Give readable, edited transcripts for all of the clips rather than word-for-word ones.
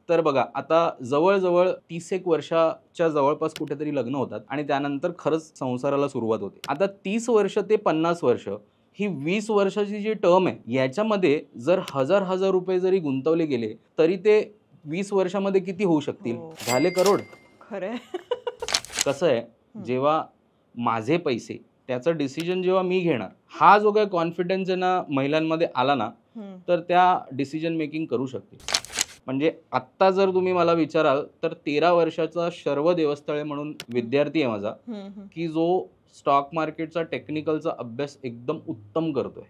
तर बघा आता जवळ-जवळ 30 एक वर्षाच्या जवळपास कुठेतरी लग्न होतात आणि त्यानंतर खरंच संसाराला सुरुवात होते. आता 30 वर्ष ते 50 वर्ष ही 20 वर्षाची जी टर्म आहे, याच्यामध्ये जर हजार-हजार रुपये जरी गुंतवले गेले, तरी ते 20 वर्षामध्ये किती होऊ शकतील? हो. झाले करोड. खरंय. कसं आहे, जेव्हा माझे पैसे त्याचं डिसिजन जेव्हा मी घेणार, हा जो काही कॉन्फिडन्स आहे ना महिलांमध्ये आला ना, तर त्या डिसिजन मेकिंग करू शकतील. म्हणजे आत्ता जर तुम्ही मला विचाराल, तर 13 वर्षाचा शर्व देवस्थळे म्हणून विद्यार्थी आहे माझा, की जो स्टॉक मार्केटचा टेक्निकलचा अभ्यास एकदम उत्तम करतोय.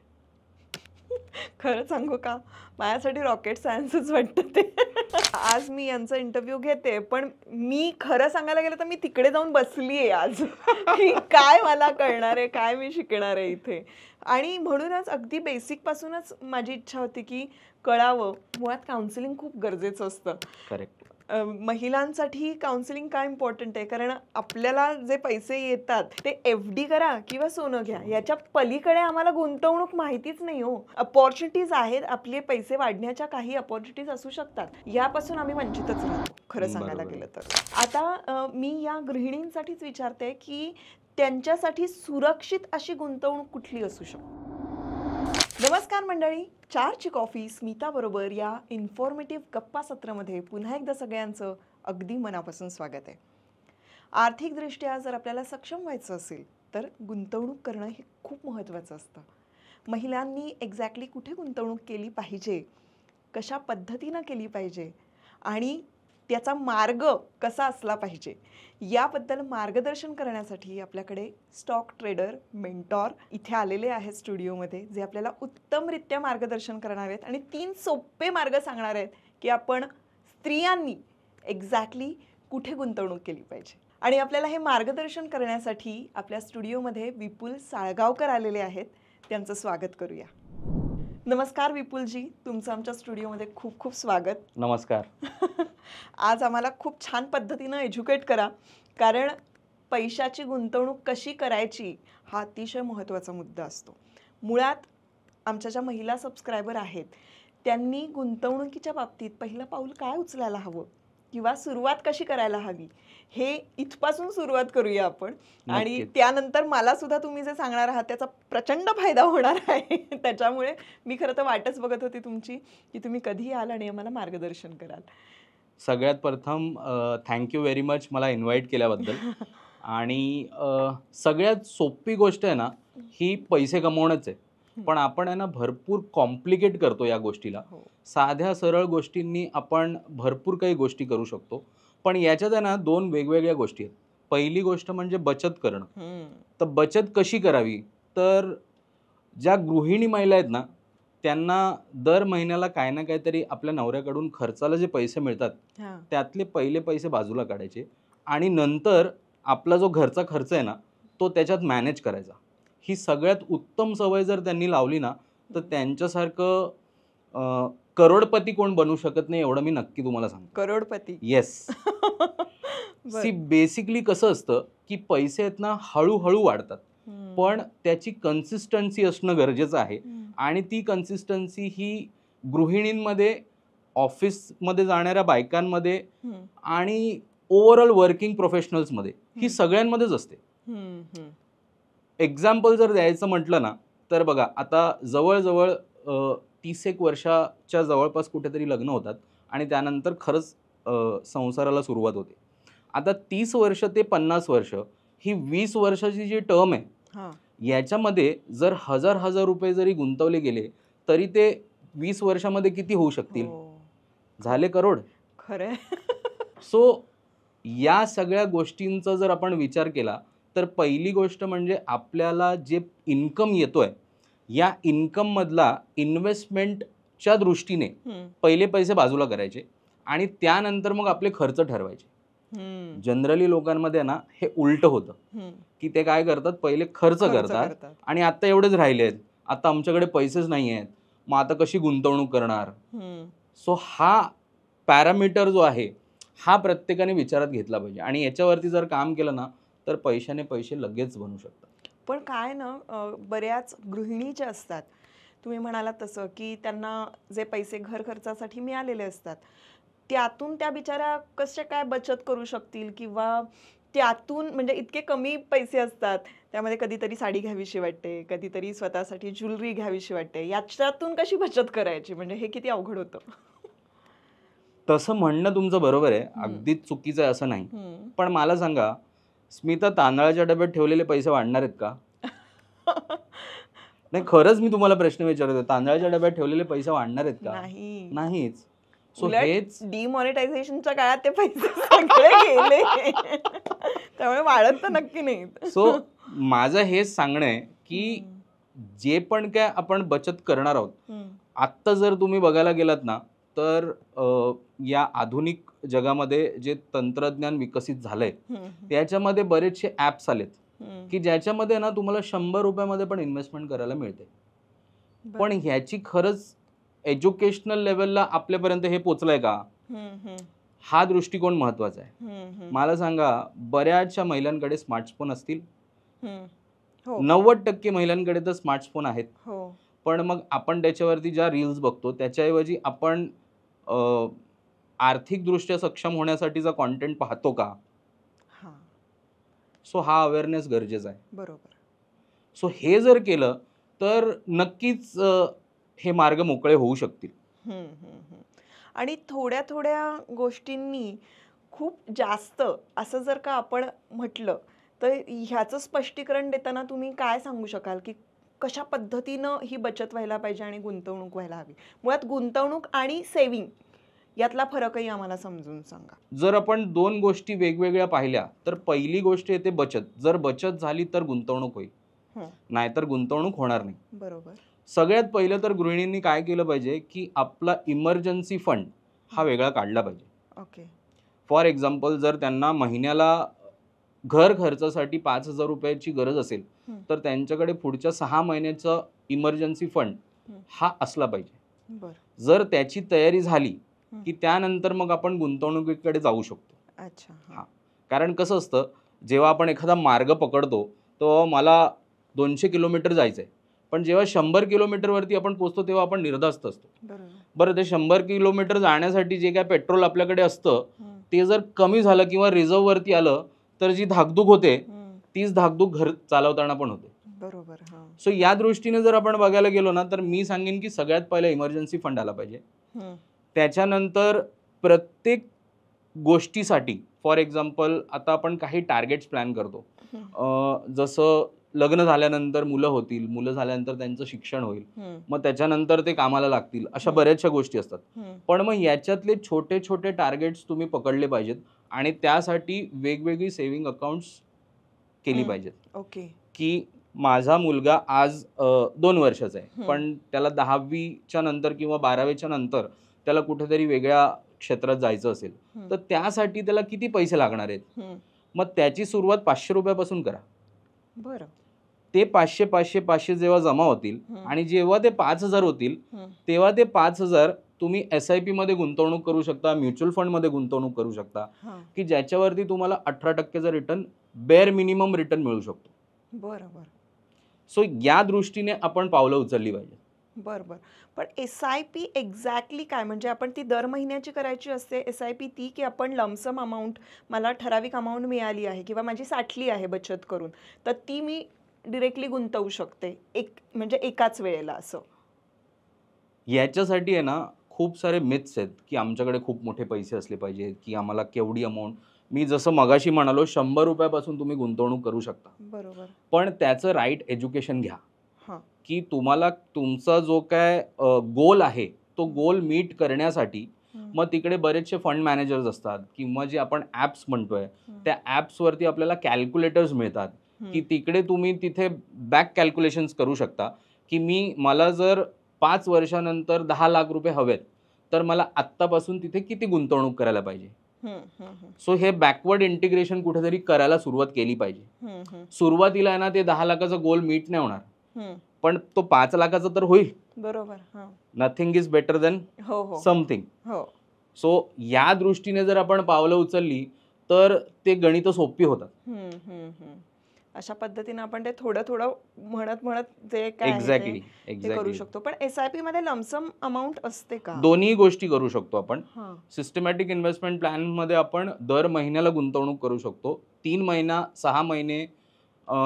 खरं सांगू का, माझ्यासाठी रॉकेट सायन्सच वाटतं ते. आज मी यांचा इंटरव्ह्यू घेते, पण मी खरं सांगायला गेलं तर मी तिकडे जाऊन बसली आहे आज, की काय मला कळणार आहे, काय मी शिकणार आहे इथे. आणि म्हणूनच अगदी बेसिकपासूनच माझी इच्छा होती की कळावं. मुळात काउन्सिलिंग खूप गरजेचं असतं. करेक्ट. महिलांसाठी काउन्सिलिंग काय इम्पॉर्टंट आहे, कारण आपल्याला जे पैसे येतात ते FD करा किंवा सोनं घ्या, याच्या पलीकडे आम्हाला गुंतवणूक माहितीच नाही हो. अपॉर्च्युनिटीज आहेत, आपले पैसे वाढण्याच्या काही अपॉर्च्युनिटीज असू शकतात, यापासून आम्ही वंचितच राहतो खरं सांगायला गेलं तर. आता मी या गृहिणींसाठीच विचारते की त्यांच्यासाठी सुरक्षित अशी गुंतवणूक कुठली असू शकते. नमस्कार मंडळी, चारची कॉफी स्मिता बरोबर या इन्फॉर्मेटिव्ह गप्पा सत्रामध्ये पुन्हा एकदा सगळ्यांचं अगदी मनापासून स्वागत आहे. आर्थिकदृष्ट्या जर आपल्याला सक्षम व्हायचं असेल तर गुंतवणूक करणं हे खूप महत्त्वाचं असतं. महिलांनी एक्झॅक्टली कुठे गुंतवणूक केली पाहिजे, कशा पद्धतीनं केली पाहिजे आणि त्याचा मार्ग कसा असला पाहिजे, याबद्दल मार्गदर्शन करण्यासाठी आपल्याकडे स्टॉक ट्रेडर मेंटॉर इथे आलेले आहेत स्टुडिओमध्ये, जे आपल्याला उत्तमरित्या मार्गदर्शन करणार आहेत आणि 3 सोपे मार्ग सांगणार आहेत की आपण स्त्रियांनी एक्झॅक्टली कुठे गुंतवणूक केली पाहिजे. आणि आपल्याला हे मार्गदर्शन करण्यासाठी आपल्या स्टुडिओमध्ये विपुल साळगावकर आलेले आहेत. त्यांचं स्वागत करूया. नमस्कार विपुलजी, तुमचं आमच्या स्टुडिओमध्ये खूप खूप स्वागत. नमस्कार. आज आम्हाला खूप छान पद्धतीनं एज्युकेट करा, कारण पैशाची गुंतवणूक कशी करायची हा अतिशय महत्त्वाचा मुद्दा असतो. मुळात आमच्या ज्या महिला सबस्क्रायबर आहेत त्यांनी गुंतवणुकीच्या बाबतीत पहिलं पाऊल काय उचलायला हवं किंवा सुरुवात कशी करायला हवी, हे इथपासून सुरुवात करूया आपण. आणि नक्कीच. त्यानंतर मला सुद्धा तुम्ही जे सांगणार आहात त्याचा प्रचंड फायदा होणार आहे. त्याच्यामुळे मी खरं तर वाटच बघत होती तुमची, की तुम्ही कधी याल आणि आम्हाला मार्गदर्शन कराल. सगळ्यात प्रथम थँक यू व्हेरी मच मला इन्व्हाइट केल्याबद्दल. आणि सगळ्यात सोपी गोष्ट आहे ना, ही पैसे कमवणंच आहे. पण आपण आहे ना भरपूर कॉम्प्लिकेट करतो या गोष्टीला. हो. साध्या सरळ गोष्टींनी आपण भरपूर काही गोष्टी करू शकतो. पण याच्यात आहे ना 2 वेगवेगळ्या गोष्टी आहेत. पहिली गोष्ट म्हणजे बचत करणं. तर बचत कशी करावी? तर ज्या गृहिणी महिला आहेत ना, त्यांना दर महिन्याला काही ना काहीतरी आपल्या नवऱ्याकडून खर्चाला जे पैसे मिळतात, हां. त्यातले पहिले पैसे बाजूला काढायचे आणि नंतर आपला जो घरचा खर्च आहे ना, तो त्याच्यात मॅनेज करायचा. ही सगळ्यात उत्तम सवय जर त्यांनी लावली ना, तर त्यांच्यासारखं करोडपती कोण बनू शकत नाही, एवढं मी नक्की तुम्हाला सांगतो. करोडपती. येस. सी बरं. बेसिकली कसं असतं, की पैसे आहेत ना हळू वाढतात. पण त्याची कन्सिस्टन्सी असणं गरजेचं आहे. आणि ती कन्सिस्टन्सी ही गृहिणींमध्ये, ऑफिसमध्ये जाणाऱ्या बायकांमध्ये आणि ओव्हरऑल वर्किंग प्रोफेशनल्समध्ये ही सगळ्यांमध्येच असते. एक्झाम्पल जर द्यायचं म्हटलं ना, तर बघा आता जवळ-जवळ 30 एक वर्षाच्या जवळपास कुठेतरी लग्न होतात आणि त्यानंतर खरंच संसाराला सुरुवात होते. आता 30 वर्ष ते 50 वर्ष ही 20 वर्षाची जी टर्म आहे, हां. याच्यामध्ये जर हजार-हजार रुपये जरी गुंतवले गेले, तरी ते 20 वर्षामध्ये किती होऊ शकतील? हो. झाले करोड. खरंय. सो या सगळ्या गोष्टींचा जर आपण विचार केला, तर पहिली गोष्ट म्हणजे आपल्याला जे इन्कम येतोय, या इन्कममधला इन्व्हेस्टमेंटच्या दृष्टीने पहिले पैसे बाजूला करायचे आणि त्यानंतर मग आपले खर्च ठरवायचे. जनरली लोकांमध्ये ना हे उलटं होतं, की ते काय करतात, पहिले खर्च करतात आणि आता एवढेच राहिले आहेत, आता आमच्याकडे पैसेच नाही आहेत, मग आता कशी गुंतवणूक करणार. सो हा पॅरामीटर जो आहे, हा प्रत्येकाने विचारात घेतला पाहिजे आणि याच्यावरती जर काम केलं ना, तर पैशाने पैसे लगेच बनू शकतात. पण काय ना, बऱ्याच गृहिणी ज्या असतात, तुम्ही म्हणालात तसं की त्यांना जे पैसे घर खर्चासाठी मिळालेले असतात, त्यातून त्या बिचाऱ्या कशा काय बचत करू शकतील, किंवा त्यातून म्हणजे इतके कमी पैसे असतात, त्यामध्ये कधीतरी साडी घ्यावीशी वाटते, कधीतरी स्वतःसाठी ज्वेलरी घ्यावीशी वाटते, याच्यातून कशी बचत करायची, म्हणजे हे किती अवघड होतं. तसं म्हणणं तुमचं बरोबर आहे, अगदीच चुकीचं आहे असं नाही. हम्म. पण मला सांगा, स्मिता, तांदळाच्या डब्यात ठेवलेले पैसे वाढणार आहेत का? नाही, खरंच मी तुम्हाला प्रश्न विचारतो, तांदळाच्या डब्यात ठेवलेले पैसे वाढणार आहेत का? नाही. नाहीच. सो उलट हेच डिमॉनिटायझेशनच्या काळात ते पैसे सगळे गेले, त्यामुळे वाढत तर नक्की नाहीत. सो माझं हेच सांगणं आहे की जे पण काय आपण बचत करणार आहोत, हम्म. आत्ता जर तुम्ही बघायला गेलात ना, तर या आधुनिक जगामध्ये जे तंत्रज्ञान विकसित झालंय हम्म. त्याच्यामध्ये बरेचसे ॲप्स आलेत हम्म. की ज्याच्यामध्ये ना तुम्हाला 100 रुपयामध्ये पण इन्व्हेस्टमेंट करायला मिळते. बरं. पण ह्याची खरंच एज्युकेशनल लेवलला आपल्यापर्यंत हे पोचलंय का, हम्म. हम्म. हा दृष्टिकोन महत्वाचा आहे. हम्म. मला सांगा, बऱ्याचशा महिलांकडे स्मार्टफोन असतील, हम्म. हो 90% महिलांकडे तर स्मार्टफोन आहेत. हो. पण मग आपण त्याच्यावरती ज्या रील्स बघतो त्याच्याऐवजी आपण आर्थिकदृष्ट्या सक्षम होण्यासाठीचा कॉन्टेंट पाहतो का? हा, सो हा अवेअरनेस गरजेचा आहे. बरोबर. सो हे जर केलं तर नक्कीच हे मार्ग मोकळे होऊ शकतील. हम्म. हम्म. आणि थोड्या थोड्या गोष्टींनी खूप जास्त असं जर का आपण म्हटलं, तर ह्याचं स्पष्टीकरण देताना तुम्ही काय सांगू शकाल, की कशा पद्धतीनं ही बचत व्हायला पाहिजे आणि गुंतवणूक व्हायला हवी? मुळात गुंतवणूक आणि सेव्हिंग यातला फरकही आम्हाला समजून सांगा. जर आपण दोन गोष्टी वेगवेगळ्या पाहिल्या तर पहिली गोष्ट येते बचत. जर बचत झाली तर गुंतवणूक होईल, हं, नाहीतर गुंतवणूक होणार नाही. बरोबर. सगळ्यात पहिलं तर गृहिणींनी काय केलं पाहिजे की आपला इमर्जन्सी फंड हा वेगळा काढला पाहिजे. ओके. फॉर एक्झाम्पल, जर त्यांना महिन्याला घर खर्चासाठी 5,000 रुपयाची गरज असेल हं. तर त्यांच्याकडे पुढच्या 6 महिन्याचा इमर्जन्सी फंड हं. हा असला पाहिजे. बरं. जर त्याची तयारी झाली हं. की त्यानंतर मग आपण गुंतवणुकीकडे जाऊ शकतो. अच्छा. हां. हां, कारण कसं असतं, जेव्हा आपण एखादा मार्ग पकडतो तो मला 200 किलोमीटर जायचं आहे, पण जेव्हा 100 किलोमीटरवरती आपण पोहोचतो तेव्हा आपण निर्धास्त असतो. बरोबर. बरं, ते 100 किलोमीटर जाण्यासाठी जे काय पेट्रोल आपल्याकडे असतं हं, ते जर कमी झालं किंवा रिझर्ववरती आलं तर जी धाकधूक होते हं. तीच धाकधूक घर चालवताना पण होते. बरोबर. हां. सो या दृष्टीने जर आपण बघायला गेलो ना, तर मी सांगेन की सगळ्यात पहिला इमर्जन्सी फंड आला पाहिजे. हं, त्याच्यानंतर प्रत्येक गोष्टीसाठी, फॉर एक्झाम्पल, आता आपण काही टार्गेट्स प्लॅन करतो. जसं लग्न झाल्यानंतर मुलं होतील, मुलं झाल्यानंतर त्यांचं शिक्षण होईल, हं, मग त्याच्यानंतर ते कामाला लागतील, अशा हं. बऱ्याचशा गोष्टी असतात. हं. पण मग याच्यातले छोटे छोटे टार्गेट्स तुम्ही पकडले पाहिजेत आणि त्यासाठी वेगवेगळी सेव्हिंग अकाउंट्स केली हं. पाहिजेत. ओके. की माझा मुलगा आज 2 वर्षाचा आहे, हं. पण त्याला 10वीच्या नंतर किंवा 12वीच्या नंतर त्याला कुठेतरी वेगळ्या क्षेत्रात जायचं असेल, हं. तर त्यासाठी त्याला किती पैसे लागणार आहेत? हं. मग त्याची सुरुवात 500 रुपयापासून करा. बरं. ते 500 जेव्हा जमा होतील हं. आणि जेव्हा ते 5,000 होतील, हं. तेव्हा ते 5,000 तुम्ही SIP मध्ये गुंतवणूक करू शकता, म्युच्युअल फंडमध्ये गुंतवणूक करू शकता, हां. की ज्याच्यावरती तुम्हाला 18% रिटर्न, बेअर मिनिमम रिटर्न मिळू शकतो. बरं, बरं. सो या दृष्टीने आपण पावलं उचलली पाहिजे. बरं, बरं. पण SIP एक्झॅक्टली काय? म्हणजे आपण ती दर महिन्याची करायची असते SIP ती, की आपण लमसम अमाऊंट, मला ठराविक अमाऊंट मिळाली आहे किंवा माझी साठली आहे बचत करून, तर ती मी डिरेक्टली गुंतवू शकते म्हणजे एकाच वेळेला असं? याच्यासाठी आहे ना, खूप सारे मिथ्स आहेत की आमच्याकडे खूप मोठे पैसे असले पाहिजेत, की आम्हाला केवढी अमाऊंट. मी जसं मगाशी म्हणालो, 100 रुपयापासून तुम्ही गुंतवणूक करू शकता, बरोबर. पण त्याचं राईट एज्युकेशन घ्या. हां. की तुम्हाला तुमचा जो काय गोल आहे तो गोल मीट करण्यासाठी हं. मग तिकडे बरेचसे फंड मॅनेजर्स असतात किंवा जे आपण ॲप्स म्हणतोय हं. त्या ॲप्सवरती आपल्याला कॅल्क्युलेटर्स मिळतात, की हं. तिकडे तुम्ही तिथे बॅक कॅल्क्युलेशन्स करू शकता की मला जर 5 वर्षानंतर 10 लाख रुपये हवेत तर मला आत्तापासून तिथे किती गुंतवणूक करायला पाहिजे. हं. हं. हं. सो हे बॅकवर्ड इंटिग्रेशन कुठेतरी करायला सुरुवात केली पाहिजे. हं. हं. सुरुवातीला आहे ना, ते 10 लाखाचा गोल मीट नाही होणार, हं. पण तो 5 लाखाचा तर होईल. बरोबर. हां. नथिंग इज बेटर देन हो, हो. समथिंग. हो. सो या दृष्टीने जर आपण पावलं उचलली तर ते गणितं सोपी होतात. हं. हं. हं. अशा पद्धतीने आपण ते थोडं थोडं म्हणत म्हणत जे काय आहे एक्झॅक्टली ते करू एक्झॅक्टली शकतो. पण SIP मध्ये लमसम अमाऊंट असते का? दोन्ही गोष्टी करू शकतो आपण. हां. सिस्टमॅटिक इन्व्हेस्टमेंट प्लॅनमध्ये आपण दर महिन्याला गुंतवणूक करू शकतो. 3 महिना, 6 महिने,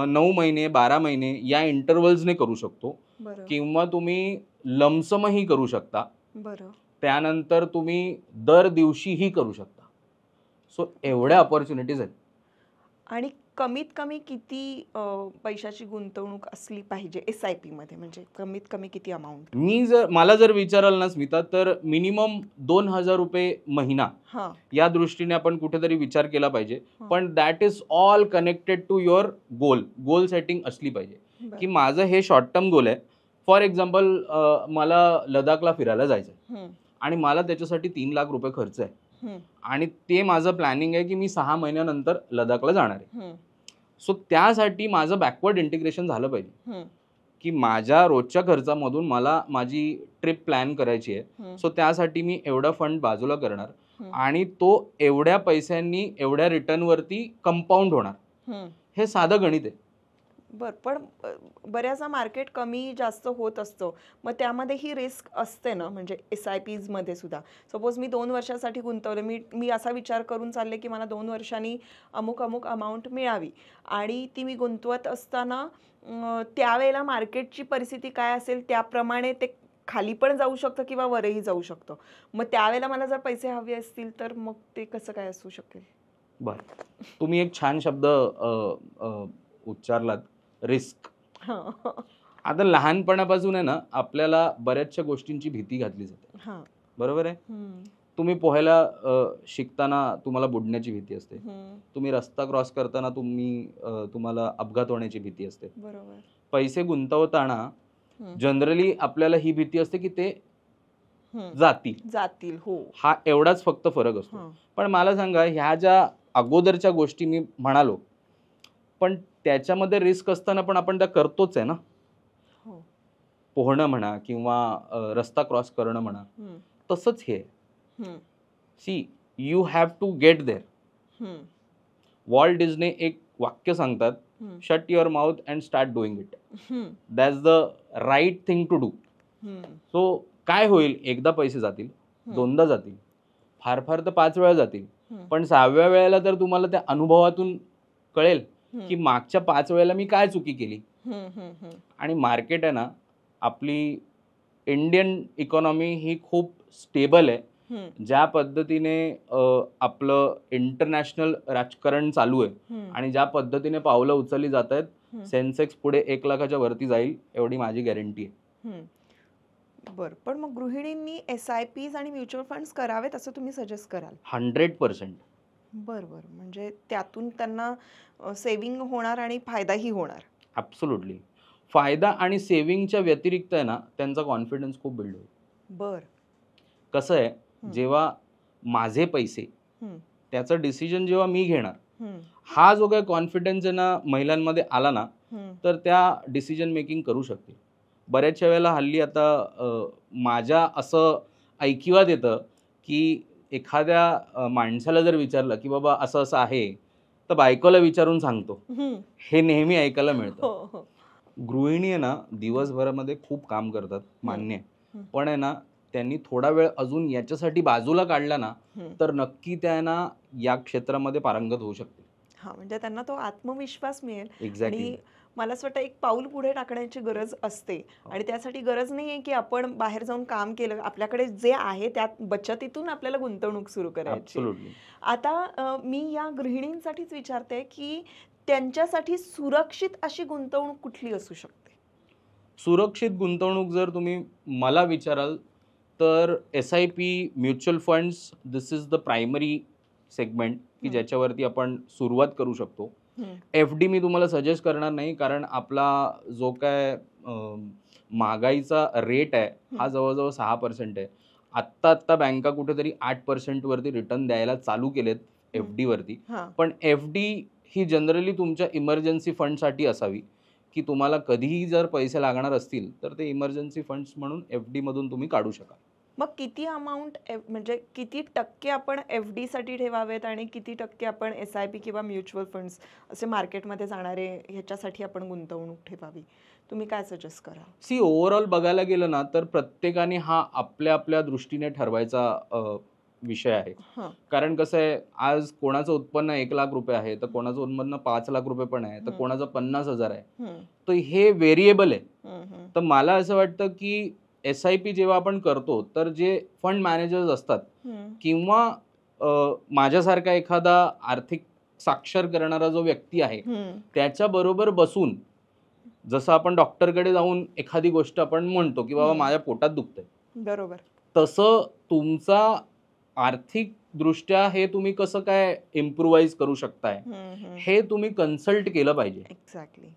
9 महिने, 12 महिने या इंटरव्हल्सने करू शकतो. बरं. किंवा तुम्ही लमसमही करू शकता. बरं. त्यानंतर तुम्ही दर दिवशीही करू शकता. सो एवढ्या अपॉर्च्युनिटीज आहेत. आणि कमीत कमी किती पैशाची गुंतवणूक असली पाहिजे SIP मध्ये, म्हणजे कमीत कमी किती अमाऊंट? मला जर विचाराल ना स्मिता, तर मिनिमम 2,000 रुपये महिना हां. या दृष्टीने आपण कुठेतरी विचार केला पाहिजे. हां. पण that is all connected to your goal setting असली पाहिजे. बरं. की माझं हे शॉर्ट टर्म गोल आहे. फॉर एक्झाम्पल मला लडाखला फिरायला जायचं आहे हं. आणि मला त्याच्यासाठी 3 लाख रुपये खर्च आहे हं. आणि ते माझं प्लॅनिंग आहे की मी 6 महिन्यानंतर लडाखला जाणार आहे. हं. सो त्यासाठी माझं बॅकवर्ड इंटिग्रेशन झालं पाहिजे हं. की माझ्या रोजच्या खर्चामधून मला माझी ट्रिप प्लॅन करायची आहे. हं. सो त्यासाठी मी एवढा फंड बाजूला करणार हं. आणि तो एवढ्या पैशांनी एवढ्या रिटर्नवरती कंपाऊंड होणार. हं. हे साधं गणित आहे. बरं. पण बऱ्याचदा मार्केट कमी जास्त होत असतो, मग त्यामध्ये ही रिस्क असते ना, म्हणजे SIPs मध्ये सुद्धा. सपोज मी 2 वर्षासाठी गुंतवलं, मी असा विचार करून चालले की मला 2 वर्षांनी अमुक अमुक अमाऊंट मिळावी आणि ती मी गुंतवत असताना त्यावेळेला मार्केटची परिस्थिती काय असेल त्याप्रमाणे ते खाली पण जाऊ शकतं किंवा वरही जाऊ शकतं. मग त्यावेळेला मला जर पैसे हवे असतील तर मग ते कसं काय असू शकेल? बरं, तुम्ही एक छान शब्द उच्चारलात, रिस्क. हां. आता लहानपणापासून आहे ना आपल्याला बऱ्याचशा गोष्टींची भीती घातली जाते. हां. बरोबर आहे. हं. तुम्ही पोहायला शिकताना तुम्हाला बुडण्याची भीती असते. हं. तुम्ही रस्ता क्रॉस करताना तुम्हाला अपघात होण्याची भीती असते. बरोबर. पैसे गुंतवताना हं. जनरली आपल्याला ही भीती असते की ते हं. जातील. हो. हा एवढाच फक्त फरक असतो. हां. पण मला सांगा, ह्या ज्या अगोदरच्या गोष्टी मी म्हणालो, पण त्याच्यामध्ये रिस्क असताना पण आपण त्या करतोच आहे ना. हो. पोहणं म्हणा किंवा रस्ता क्रॉस करणं म्हणा. हं. तसंच हे. हं. See, you have to get there. हं. वॉल्ट डिझने एक वाक्य सांगतात, हं. Shut your mouth and start doing it. हं. That's the right thing to do. हं. सो काय होईल, एकदा पैसे जातील, हं. दोनदा जातील, फार फार तर 5 वेळा जातील. हं. पण 6व्या वेळेला तर तुम्हाला त्या अनुभवातून कळेल हं. की मागच्या 5 वेळेला मी काय चुकी केली. हं. हं. हं. आणि मार्केट आहे ना, आपली इंडियन इकॉनॉमी ही खूप स्टेबल आहे. हं. ज्या पद्धतीने आपलं इंटरनॅशनल राजकारण चालू आहे हं. आणि ज्या पद्धतीने पावलं उचलली जात आहेत, हं. सेन्सेक्स पुढे 1 लाखाच्या वरती जाईल एवढी माझी गॅरंटी आहे. हं. बरं. पण मग गृहिणींनी SIPs आणि म्युच्युअल फंड्स करावेत असं तुम्ही सजेस्ट कराल? 100%. बरं. म्हणजे त्यातून त्यांना सेव्हिंग होणार आणि फायदाही होणार. ॲब्सोल्युटली. फायदा आणि सेव्हिंगच्या व्यतिरिक्त आहे ना, त्यांचा कॉन्फिडन्स खूप बिल्ड होईल. बरं. कसं आहे, हं. जेव्हा माझे पैसे, हं. त्याचं डिसिजन जेव्हा मी घेणार, हं. हा जो काही कॉन्फिडन्स आहे ना महिलांमध्ये आला ना, हं. तर त्या डिसिजन मेकिंग करू शकतील. बऱ्याचशा वेळेला हल्ली आता माझ्या असं ऐकिवात येतं की एखाद्या माणसाला जर विचारलं की बाबा असं असं आहे, तर बायकोला विचारून सांगतो. हं. हे नेहमी ऐकायला मिळतं. हो, हो. गृहिणी आहे ना, दिवसभरामध्ये खूप काम करतात, मान्य आहे. हं. पण आहे ना, त्यांनी थोडा वेळ अजून याच्यासाठी बाजूला काढला ना, हं. तर नक्की त्या ना या क्षेत्रामध्ये पारंगत होऊ शकतील. हां, म्हणजे त्यांना तो आत्मविश्वास मिळेल एक्झॅक्टली. आणि मला असं वाटतं एक पाऊल पुढे टाकण्याची गरज असते आणि त्यासाठी गरज नाही आहे की आपण बाहेर जाऊन काम केलं. आपल्याकडे जे आहे त्यात बचतीतून आपल्याला गुंतवणूक सुरू करायची. ॲब्सोल्युटली. आता मी या गृहिणींसाठीच विचारते की त्यांच्यासाठी सुरक्षित अशी गुंतवणूक कुठली असू शकते? सुरक्षित गुंतवणूक जर तुम्ही मला विचाराल, तर SIP, mutual funds, this is the primary segment की हं. ज्याच्यावरती आपण सुरुवात करू शकतो. हं. FD मी तुम्हाला सजेस्ट करणार नाही, कारण आपला जो काय महागाईचा रेट आहे हा हं. जवळजवळ 6% आहे. आत्ता बँका कुठेतरी 8% वरती रिटर्न द्यायला चालू केलेत हं. FD वरती. हां. पण FD ही जनरली तुमच्या इमर्जन्सी फंडसाठी असावी, की तुम्हाला कधीही जर पैसे लागणार असतील तर ते इमर्जन्सी फंड्स म्हणून FD मधून तुम्ही काढू शकाल. मग किती अमाऊंट म्हणजे किती टक्के आपण FD साठी ठेवावेत आणि किती टक्के आपण SIP किंवा म्युच्युअल फंड्स असे मार्केटमध्ये जाणारे ह्याच्यासाठी आपण गुंतवणूक ठेवावी? तुम्ही काय सजेस्ट कराल? सी ओव्हरऑल बघायला गेलं ना तर प्रत्येकाने हा आपल्या आपल्या दृष्टीने ठरवायचा विषय आहे. हां. कारण कसं आहे, आज कोणाचं उत्पन्न 1,00,000 रुपये आहे, तर कोणाचं उत्पन्न 5,00,000 रुपये पण आहे, तर कोणाचं 50,000 आहे. हं, तर हे व्हेरिएबल आहे. हं, हं, तर मला असं वाटतं की SIP जेव्हा आपण करतो तर जे फंड मॅनेजर्स असतात हं, किंवा माझ्यासारखा एखादा आर्थिक साक्षर करणारा जो व्यक्ती आहे हं. त्याच्याबरोबर बसून, जसं आपण डॉक्टरकडे जाऊन एखादी गोष्ट आपण म्हणतो की बाबा माझ्या पोटात दुखतंय, बरोबर. तसं तुमचा आर्थिक दृष्ट्या हे तुम्ही कसं काय इम्प्रूव्हाइज करू शकताय हे तुम्ही कन्सल्ट केलं पाहिजे. एक्झॅक्टली.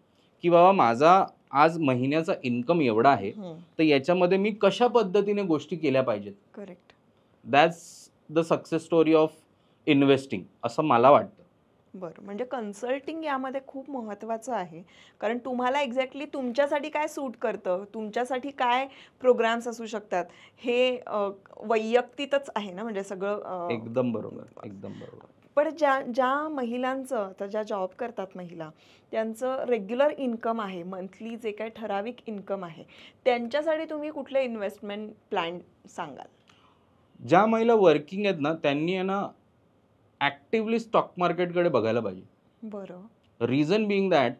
की बाबा माझा आज महिन्याचा इन्कम एवढा आहे, तर याच्यामध्ये मी कशा पद्धतीने गोष्टी केल्या पाहिजेत. Correct. That's the success story of investing असं मला वाटतं. बरं, म्हणजे कन्सल्टिंग यामध्ये खूप महत्त्वाचं आहे. कारण तुम्हाला एक्झॅक्टली तुमच्यासाठी काय सूट करतं, तुमच्यासाठी काय प्रोग्राम्स असू शकतात, हे वैयक्तिकच आहे ना, म्हणजे सगळं एकदम बरोबर, एकदम बरोबर. पण ज्या ज्या महिलांचं, आता ज्या जॉब करतात महिला, त्यांचं रेग्युलर इन्कम आहे, मंथली जे काही ठराविक इन्कम आहे, त्यांच्यासाठी तुम्ही कुठले इन्व्हेस्टमेंट प्लॅन सांगाल? ज्या महिला वर्किंग आहेत ना, त्यांनी आहे ना ॲक्टिव्हली स्टॉक मार्केटकडे बघायला पाहिजे. बरं. रिझन बिईंग दॅट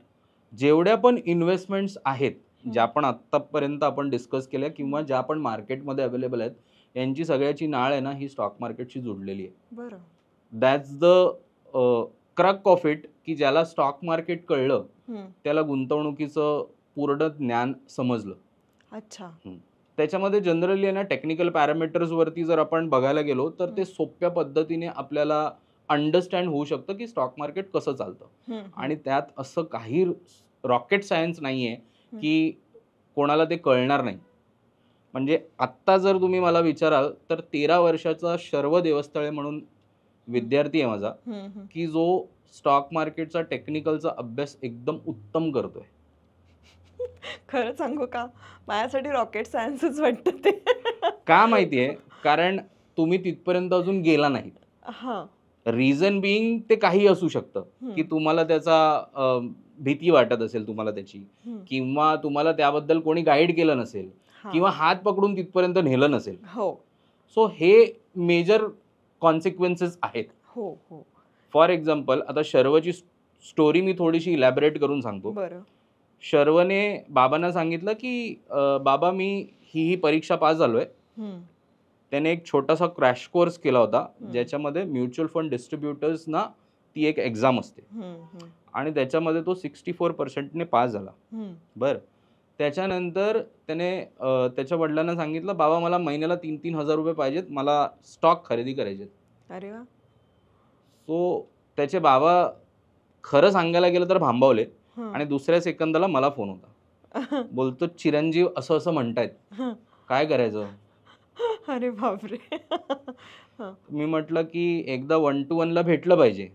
जेवढ्या पण इन्व्हेस्टमेंट्स आहेत, ज्या पण आत्तापर्यंत आपण डिस्कस केल्या किंवा ज्या पण मार्केटमध्ये अवेलेबल आहेत, यांची सगळ्याची नाळ आहे ना ही स्टॉक मार्केटशी जुडलेली आहे. बरं. दॅट्स द क्रक ऑफ इट, की ज्याला स्टॉक मार्केट कळलं त्याला गुंतवणुकीचं पूर्ण ज्ञान समजलं. अच्छा. त्याच्यामध्ये जनरली आहे ना टेक्निकल पॅरामीटर्सवरती जर आपण बघायला गेलो तर ते सोप्या पद्धतीने आपल्याला अंडरस्टँड होऊ शकतं की स्टॉक मार्केट कसं चालतं. आणि त्यात असं काही रॉकेट सायन्स नाही आहे की कोणाला ते कळणार नाही. म्हणजे आत्ता जर तुम्ही मला विचाराल तर 13 वर्षाचा शर्व देवस्थळे म्हणून विद्यार्थी आहे माझा, की जो स्टॉक मार्केटचा टेक्निकलचा अभ्यास एकदम उत्तम करतोय. खरं सांगू का, माझ्यासाठी रॉकेट सायन्सच वाटतं ते. का माहितीये? कारण तुम्ही तिथपर्यंत अजून गेला नाही. हां. रिझन बिईंग ते काही असू शकतं की तुम्हाला त्याचा भीती वाटत असेल तुम्हाला त्याची, किंवा तुम्हाला त्याबद्दल कोणी गाईड केलं नसेल, किंवा हात पकडून तिथपर्यंत नेलं नसेल. हो. सो हे मेजर कॉन्सिक्वेन्सेस आहेत. हो, हो. फॉर एक्झाम्पल आता शर्वची स्टोरी मी थोडीशी इलॅबोरेट करून सांगतो. बरं. शर्वने बाबांना सांगितलं की बाबा मी ही परीक्षा पास झालोय. त्याने एक छोटासा क्रॅश कोर्स केला होता ज्याच्यामध्ये म्युच्युअल फंड डिस्ट्रीब्युटर्सना ती एक एक्झाम असते आणि त्याच्यामध्ये तो 64% पास झाला. बरं, त्याच्यानंतर त्याने त्याच्या वडिलांना सांगितलं बाबा मला महिन्याला 3-3 हजार रुपये पाहिजेत, मला स्टॉक खरेदी करायचे. अरे वा. सो त्याचे बाबा खरं सांगायला गेलं तर भांबावले आणि दुसऱ्या सेकंदाला मला फोन होता. बोलतो चिरंजीव असं असं म्हणतायत, काय करायचं? अरे बापरे. मी म्हटलं की एकदा 1 to 1 ला भेटलं पाहिजे.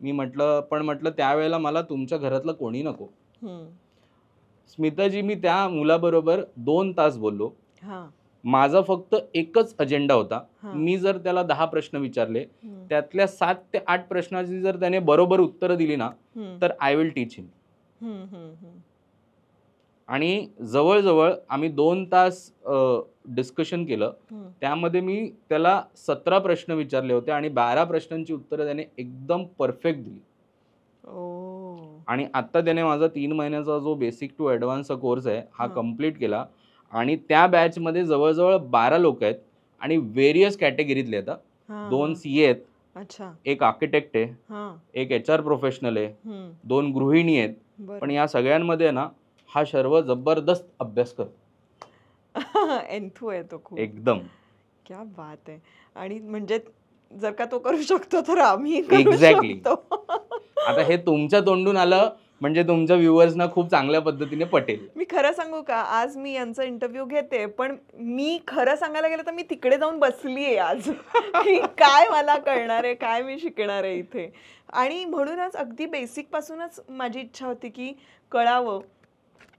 मी म्हटलं त्यावेळेला मला तुमच्या घरातलं कोणी नको. स्मिताजी, मी त्या मुलाबरोबर 2 तास बोललो. माझा फक्त एकच अजेंडा होता. मी जर त्याला 10 प्रश्न विचारले, त्यातल्या 7 ते 8 प्रश्नाची जर त्याने बरोबर उत्तरं दिली ना तर आय विल टीच हिम. आणि जवळजवळ आम्ही 2 तास डिस्कशन केलं. त्यामध्ये मी त्याला 17 प्रश्न विचारले होते आणि 12 प्रश्नांची उत्तरं त्याने एकदम परफेक्ट दिली. आणि आता त्याने माझा 3 महिन्याचा जो बेसिक टू ॲडव्हान्स कोर्स आहे हा कंप्लीट केला आणि त्या बॅचमध्ये जवळजवळ 12 लोक आहेत आणि व्हेरियस कॅटेगरीतले आहेत. 2 CA आहेत, अच्छा, एक आर्किटेक्ट आहे, एक HR प्रोफेशनल आहे, 2 गृहिणी आहेत. पण या सगळ्यांमध्ये ना हा शर्व जबरदस्त अभ्यास करतो. एन्थू आहे तो खूप. एकदम. क्या बात आहे. आणि म्हणजे जर का तो करू शकतो तर आम्ही करू एक्झॅक्टली. शकतो. आता हे तुमच्या तोंडून आलं म्हणजे तुमच्या व्ह्युअर्सना खूप चांगल्या पद्धतीने पटेल. मी खरं सांगू का, आज मी यांचा इंटरव्ह्यू घेते, पण मी खरं सांगायला गेलं तर मी तिकडे जाऊन बसलीये आज की काय मला कळणार आहे, काय मी शिकणार आहे इथे. आणि म्हणूनच अगदी बेसिक पासूनच माझी इच्छा होती की कळावं.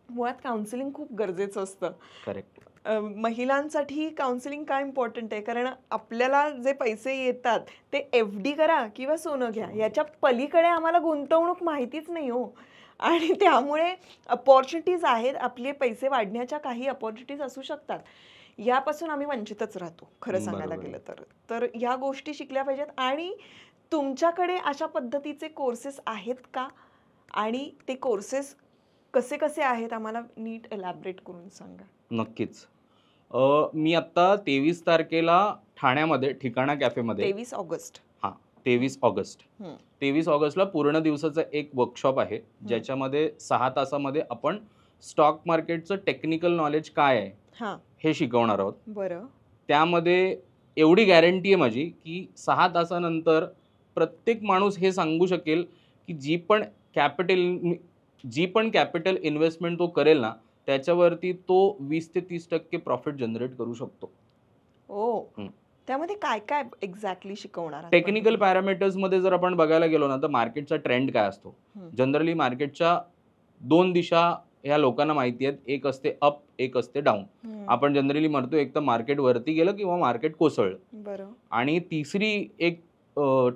मुळात काउन्सिलिंग खूप गरजेचं असतं. करेक्ट. महिलांसाठी काउन्सिलिंग का इम्पॉर्टंट आहे कारण आपल्याला जे पैसे येतात ते FD करा किंवा सोनं घ्या याच्या पलीकडे आम्हाला गुंतवणूक माहितीच नाही हो. आणि त्यामुळे अपॉर्च्युनिटीज आहेत, आपले पैसे वाढण्याच्या काही अपॉर्च्युनिटीज असू शकतात, यापासून आम्ही वंचितच राहतो खरं सांगायला गेलं तर. तर ह्या गोष्टी शिकल्या पाहिजेत. आणि तुमच्याकडे अशा पद्धतीचे कोर्सेस आहेत का, आणि ते कोर्सेस कसे कसे आहेत आम्हाला नीट एलॅबरेट करून सांगा. नक्कीच. मी आत्ता 23 तारखेला ठाण्यामध्ये ठिकाणा कॅफेमध्ये 23 ऑगस्ट 23 ऑगस्ट 23 ऑगस्टला पूर्ण दिवसाचं एक वर्कशॉप आहे, ज्याच्यामध्ये 6 तासामध्ये आपण स्टॉक मार्केटचं टेक्निकल नॉलेज काय आहे हे शिकवणार आहोत. बरं. त्यामध्ये एवढी गॅरंटी आहे माझी की 6 तासानंतर प्रत्येक माणूस हे सांगू शकेल की जी पण कॅपिटल इन्व्हेस्टमेंट तो करेल ना, त्याच्यावरती तो 20 ते 30% प्रॉफिट जनरेट करू शकतो. त्यामध्ये काय काय एक्झॅक्टली शिकवणार? टेक्निकल पॅरामीटर्समध्ये जर आपण बघायला गेलो ना, तर मार्केटचा ट्रेंड काय असतो. जनरली मार्केटच्या 2 दिशा ह्या लोकांना माहिती आहेत, एक असते अप, एक असते डाऊन. आपण जनरली म्हणतो एक तर मार्केट वरती गेलं किंवा मार्केट कोसळलं. बरं. आणि तिसरी एक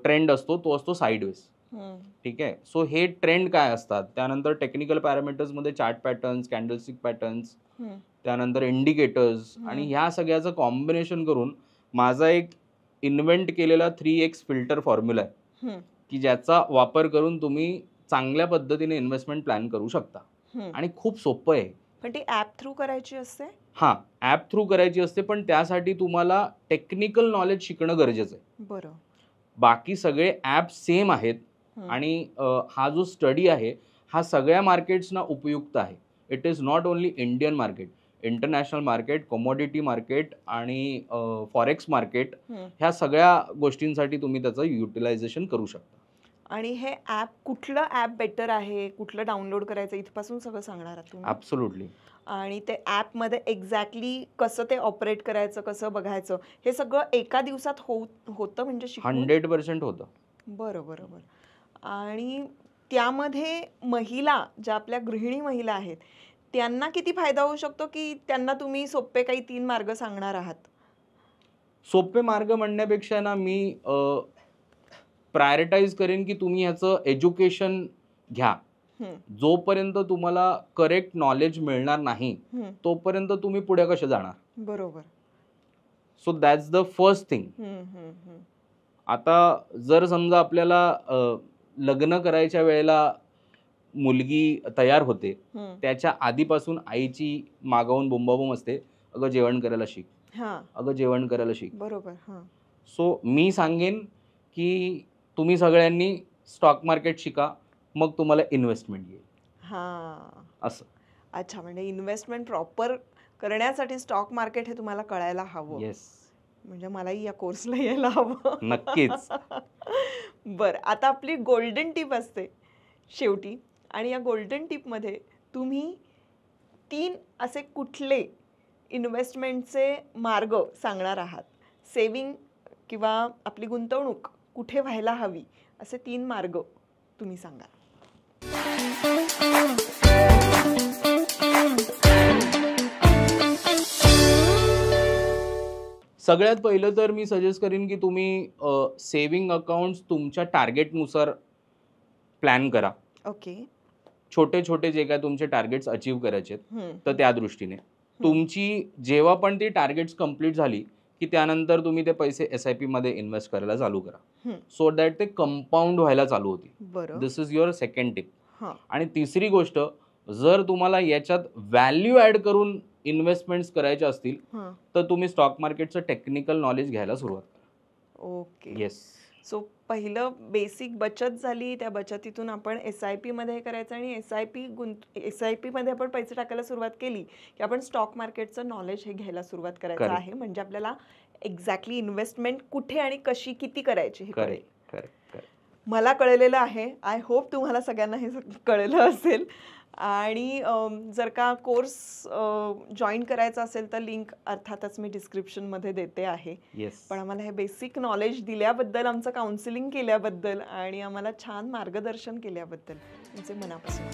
ट्रेंड असतो, तो असतो साईडवेज. ठीक आहे. सो हे ट्रेंड काय असतात, त्यानंतर टेक्निकल पॅरामीटर्समध्ये चार्ट पॅटर्न्स, कॅन्डलस्टिक पॅटर्न्स, त्यानंतर इंडिकेटर्स, आणि ह्या सगळ्याचं कॉम्बिनेशन करून माझा एक इन्व्हेंट केलेला 3x फिल्टर फॉर्म्युला आहे की ज्याचा वापर करून तुम्ही चांगल्या पद्धतीने इन्व्हेस्टमेंट प्लॅन करू शकता. आणि खूप सोपं आहे. पण ती ॲप थ्रू करायची असते? ॲप थ्रू करायची असते, पण त्यासाठी तुम्हाला टेक्निकल नॉलेज शिकणं गरजेचं आहे. बरं. बाकी सगळे ॲप सेम आहेत. आणि हा जो स्टडी आहे हा सगळ्या मार्केट्सना उपयुक्त आहे. It is not only Indian market, international market, commodity market आणि फॉरेक्स मार्केट, ह्या सगळ्या गोष्टींसाठी तुम्ही त्याचं युटिलायझेशन करू शकता. आणि हे ॲप, कुठलं ॲप बेटर आहे, कुठलं डाउनलोड करायचं, इथपासून सगळं सांगणार आहात तुम्ही? ॲब्सोल्युटली. आणि ते ॲपमध्ये एक्झॅक्टली कसं ते ऑपरेट करायचं, कसं बघायचं, हे सगळं एका दिवसात होतं म्हणजे 100% होतं. बरोबर. आणि त्यामध्ये महिला, ज्या आपल्या गृहिणी महिला आहेत, त्यांना किती फायदा होऊ शकतो, की त्यांना तुम्ही सोपे काही 3 मार्ग सांगणार आहात? सोपे मार्ग म्हणण्यापेक्षा ना, मी प्रायोरिटाईज करेन की तुम्ही ह्याचं एज्युकेशन घ्या. जोपर्यंत तुम्हाला करेक्ट नॉलेज मिळणार नाही तोपर्यंत तुम्ही पुढे कसे जाणार. बरोबर. So that's the first thing. आता जर समजा आपल्याला लग्न करायच्या वेळेला मुलगी तयार होते, त्याच्या आधीपासून आईची मागावून बोंबाबोंब असते, अगं जेवण करायला शिक, अगं जेवण करायला शिक. बरोबर. सो मी सांगेन की तुम्ही सगळ्यांनी स्टॉक मार्केट शिका, मग तुम्हाला इन्व्हेस्टमेंट येईल. असं. अच्छा, म्हणजे इन्व्हेस्टमेंट प्रॉपर करण्यासाठी स्टॉक मार्केट हे तुम्हाला कळायला हवं. येस. म्हणजे मलाही या कोर्सला यायला हवं. नक्कीच. बरं, आता आपली गोल्डन टिप असते शेवटी, आणि या गोल्डन टिपमध्ये तुम्ही 3 असे कुठले इन्व्हेस्टमेंटचे मार्ग सांगणार आहात, सेविंग किंवा आपली गुंतवणूक कुठे व्हायला हवी, असे 3 मार्ग तुम्ही सांगा. सगळ्यात पहिलं तर मी सजेस्ट करीन की तुम्ही सेविंग अकाउंट्स तुमच्या टार्गेटनुसार प्लॅन करा. ओके. छोटे छोटे जे काय तुमचे टार्गेट्स अचीव करायचे तर त्या दृष्टीने तुमची जेव्हा पण ती टार्गेट्स कंप्लीट झाली की त्यानंतर तुम्ही ते पैसे SIP मध्ये इन्व्हेस्ट करायला चालू करा, सो दॅट ते कंपाऊंड व्हायला चालू होतील. दिस इज युअर सेकंड टिप. आणि तिसरी गोष्ट, जर तुम्हाला याच्यात व्हॅल्यू ऍड करून इन्व्हेस्टमेंट्स करायचे असतील तर तुम्ही स्टॉक मार्केटचं टेक्निकल नॉलेज घ्यायला सुरुवात करा. ओके. येस. सो पहिलं बेसिक बचत झाली, त्या बचतीतून आपण SIP मध्ये करायचं, आणि SIP मध्ये आपण पैसे टाकायला सुरुवात केली की आपण स्टॉक मार्केटचं नॉलेज हे घ्यायला सुरुवात करायचं आहे. म्हणजे आपल्याला एक्झॅक्टली इन्व्हेस्टमेंट कुठे आणि कशी किती करायची हे कळेल. मला कळलेलं आहे. आय होप तुम्हाला सगळ्यांना हे कळलं असेल. आणि जर का कोर्स जॉईन करायचा असेल तर लिंक अर्थातच मी डिस्क्रिप्शनमध्ये देते आहे. पण आम्हाला हे बेसिक नॉलेज दिल्याबद्दल, आमचं काउन्सिलिंग केल्याबद्दल आणि आम्हाला छान मार्गदर्शन केल्याबद्दल तुमचे मनापासून